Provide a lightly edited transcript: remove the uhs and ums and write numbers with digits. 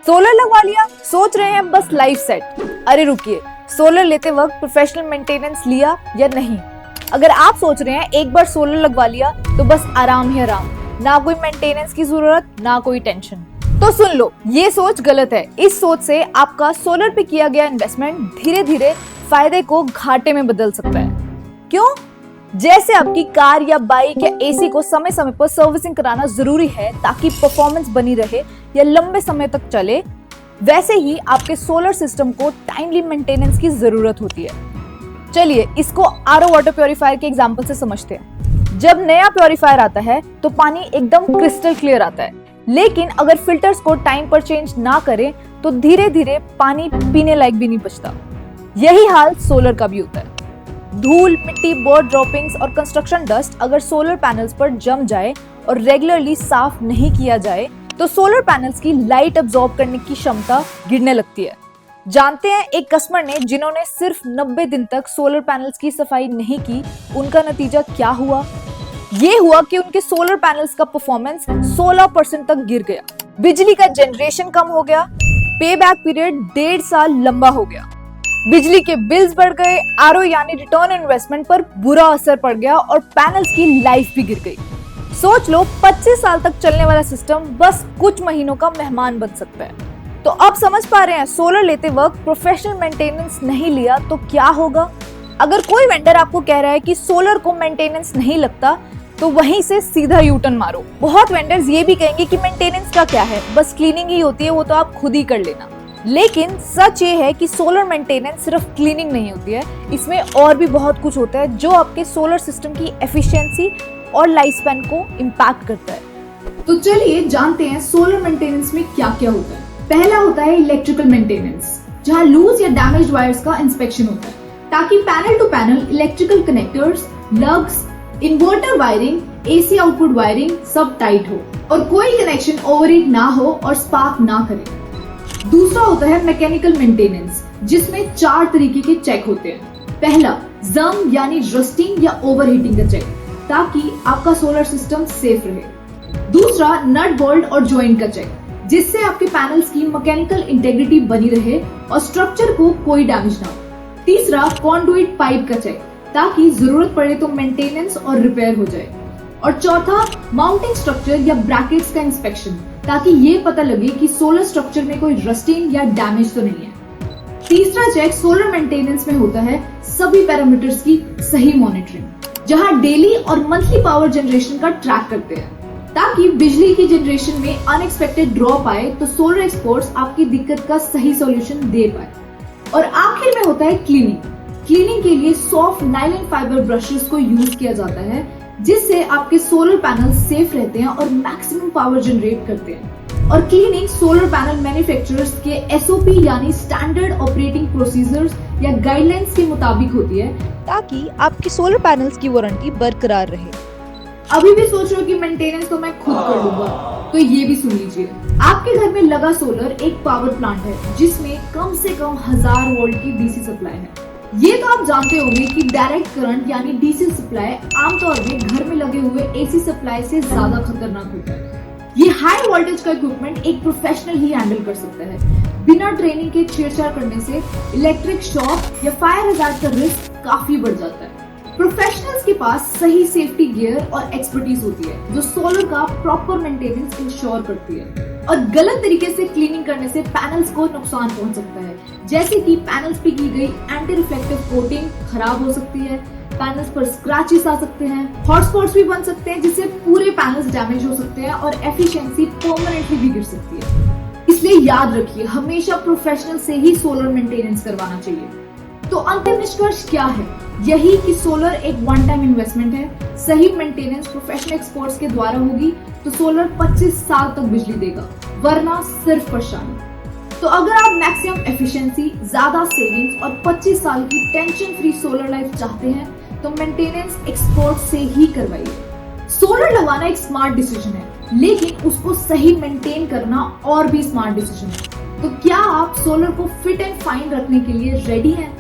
Solar लगवा लिया, सोच रहे हैं बस लाइफ सेट। अरे रुकिए, सोलर लेते वक्त प्रोफेशनल मेंटेनेंस लिया या नहीं? अगर आप सोच रहे हैं एक बार सोलर लगवा लिया तो बस आराम ही आराम, ना कोई मेंटेनेंस की जरूरत, ना कोई टेंशन, तो सुन लो, ये सोच गलत है। इस सोच से आपका सोलर पे किया गया इन्वेस्टमेंट धीरे धीरे फायदे को घाटे में बदल सकता है। क्यों? जैसे आपकी कार या बाइक या एसी को समय समय पर सर्विसिंग कराना जरूरी है ताकि परफॉर्मेंस बनी रहे या लंबे समय तक चले, वैसे ही आपके सोलर सिस्टम को टाइमली मेंटेनेंस की जरूरत होती है। चलिए इसको आरओ वाटर प्योरीफायर के एग्जांपल से समझते हैं। जब नया प्योरीफायर आता है तो पानी एकदम क्रिस्टल क्लियर आता है, लेकिन अगर फिल्टर्स को टाइम पर चेंज ना करें तो धीरे धीरे पानी पीने लायक भी नहीं बचता। यही हाल सोलर का भी होता है। धूल, मिट्टी, बर्ड ड्रॉपिंग्स और कंस्ट्रक्शन डस्ट अगर सोलर पैनल्स पर जम जाए और रेगुलरली साफ नहीं किया जाए तो सोलर पैनल्स की लाइट अब्सॉर्ब करने की क्षमता गिरने लगती है। जानते हैं एक कस्टमर ने जिन्होंने सिर्फ 90 दिन तक सोलर पैनल्स की सफाई नहीं की, उनका नतीजा क्या हुआ? ये हुआ कि उनके सोलर पैनल्स का परफॉर्मेंस 16% तक गिर गया, बिजली का जनरेशन कम हो गया, पे बैक पीरियड 1.5 साल लंबा हो गया, बिजली के बिल्स बढ़ गए, आरओ यानी रिटर्न इन्वेस्टमेंट पर बुरा असर पड़ गया और पैनल्स की लाइफ भी गिर गई। सोच लो, 25 साल तक चलने वाला सिस्टम बस कुछ महीनों का मेहमान बन सकता है। तो अब समझ पा रहे हैं, सोलर लेते वक्त प्रोफेशनल मेंटेनेंस नहीं लिया तो क्या होगा? अगर कोई वेंडर आपको कह रहा है कि सोलर को मेंटेनेंस नहीं लगता तो वहीं से सीधा यूटर्न मारो। बहुत वेंडर्स ये भी कहेंगे कि मेंटेनेंस का क्या है, बस क्लीनिंग ही होती है, वो तो आप खुद ही कर लेना। लेकिन सच ये है कि सोलर मेंटेनेंस सिर्फ क्लीनिंग नहीं होती है, इसमें और भी बहुत कुछ होता है जो आपके सोलर सिस्टम की एफिशिएंसी और लाइफ स्पैन को इम्पैक्ट करता है। तो चलिए जानते हैं सोलर मेंटेनेंस में क्या क्या होता है। पहला होता है इलेक्ट्रिकल मेंटेनेंस, जहां लूज या डैमेज्ड वायर्स का इंस्पेक्शन होता है ताकि panel to panel electrical connectors, lugs, inverter wiring, AC output wiring सब टाइट हो और कोई कनेक्शन ओवरहीट ना हो और स्पार्क ना करे। दूसरा होता है मैकेनिकल मेंटेनेंस, जिसमें 4 तरीके के चेक होते हैं। पहला, जंग यानी रस्टिंग या ओवरहीटिंग का चेक, ताकि आपका सोलर सिस्टम सेफ रहे। दूसरा, नट बोल्ट और जॉइंट का चेक, जिससे आपके पैनल्स की मैकेनिकल इंटेग्रिटी बनी रहे और स्ट्रक्चर को कोई डैमेज ना हो। तीसरा, कॉन्डुइट पाइप का चेक, ताकि जरूरत पड़े तो मेंटेनेंस और रिपेयर हो जाए। और चौथा, माउंटिंग स्ट्रक्चर या ब्रैकेट्स का इंस्पेक्शन, ताकि ये पता लगे कि सोलर स्ट्रक्चर में कोई रस्टिंग या डैमेज तो नहीं है। तीसरा चेक सोलर मेंटेनेंस में होता है सभी पैरामीटर्स की सही मॉनिटरिंग, जहां डेली और मंथली पावर जनरेशन का ट्रैक करते हैं ताकि बिजली की जनरेशन में अनएक्सपेक्टेड ड्रॉप आए तो सोलर एक्सपर्ट्स आपकी दिक्कत का सही सॉल्यूशन दे पाए। और आखिर में होता है क्लीनिंग। क्लीनिंग के लिए सॉफ्ट नायलॉन फाइबर ब्रशेस को यूज किया जाता है, जिससे आपके सोलर पैनल सेफ रहते हैं और मैक्सिमम पावर जनरेट करते हैं। और क्लीनिंग सोलर पैनल मैन्युफैक्चरर्स के एसओपी यानी स्टैंडर्ड ऑपरेटिंग प्रोसीजर्स या गाइडलाइंस के मुताबिक होती है, ताकि आपकी सोलर पैनल्स की वारंटी बरकरार रहे। अभी भी सोच रहे हो कि मेंटेनेंस तो मैं खुद कर लूंगा, तो ये भी सुन लीजिए। आपके घर में लगा सोलर एक पावर प्लांट है जिसमें कम से कम 1000 वोल्ट की डीसी सप्लाई है। ये तो आप जानते होंगे कि डायरेक्ट करंट यानी डीसी सप्लाई आमतौर में घर में लगे हुए एसी सप्लाई से ज्यादा खतरनाक होता है। ये हाई वोल्टेज का इक्विपमेंट एक प्रोफेशनल ही हैंडल कर सकता है। बिना ट्रेनिंग के छेड़छाड़ करने से इलेक्ट्रिक शॉक या फायर हैजार्ड का रिस्क काफी बढ़ जाता है। प्रोफेशनल्स के पास सही सेफ्टी गियर और एक्सपर्टीज होती है जो सोलर का प्रॉपर मेंटेनेंस इंश्योर करती है। और गलत तरीके से क्लीनिंग करने से पैनल्स को नुकसान पहुंच सकता है, जैसे कि पैनल्स पे की गई एंटी रिफ्लेक्टिव कोटिंग खराब हो सकती है, पैनल्स पर स्क्रैचेस आ सकते हैं, हॉटस्पॉट्स भी बन सकते हैं जिससे पूरे पैनल्स डैमेज हो सकते हैं और एफिशिएंसी परमानेंटली भी गिर सकती है। इसलिए याद रखिए, हमेशा प्रोफेशनल से ही सोलर मेंटेनेंस करवाना चाहिए। तो अंतिम निष्कर्ष क्या है? यही कि सोलर एक वन टाइम इन्वेस्टमेंट है। सही मेंटेनेंस प्रोफेशनल एक्सपर्ट्स के द्वारा होगी तो सोलर 25 साल तक बिजली देगा, वरना सिर्फ परेशानी। तो अगर आप मैक्सिमम एफिशिएंसी, ज्यादा सेविंग्स और 25 साल की टेंशन फ्री सोलर लाइफ चाहते हैं तो मेंटेनेंस एक्सपर्ट से ही करवाइए। सोलर लगवाना एक स्मार्ट डिसीजन है, लेकिन उसको सही मेंटेन करना और भी स्मार्ट डिसीजन है। तो क्या आप सोलर को फिट एंड फाइन रखने के लिए रेडी हैं?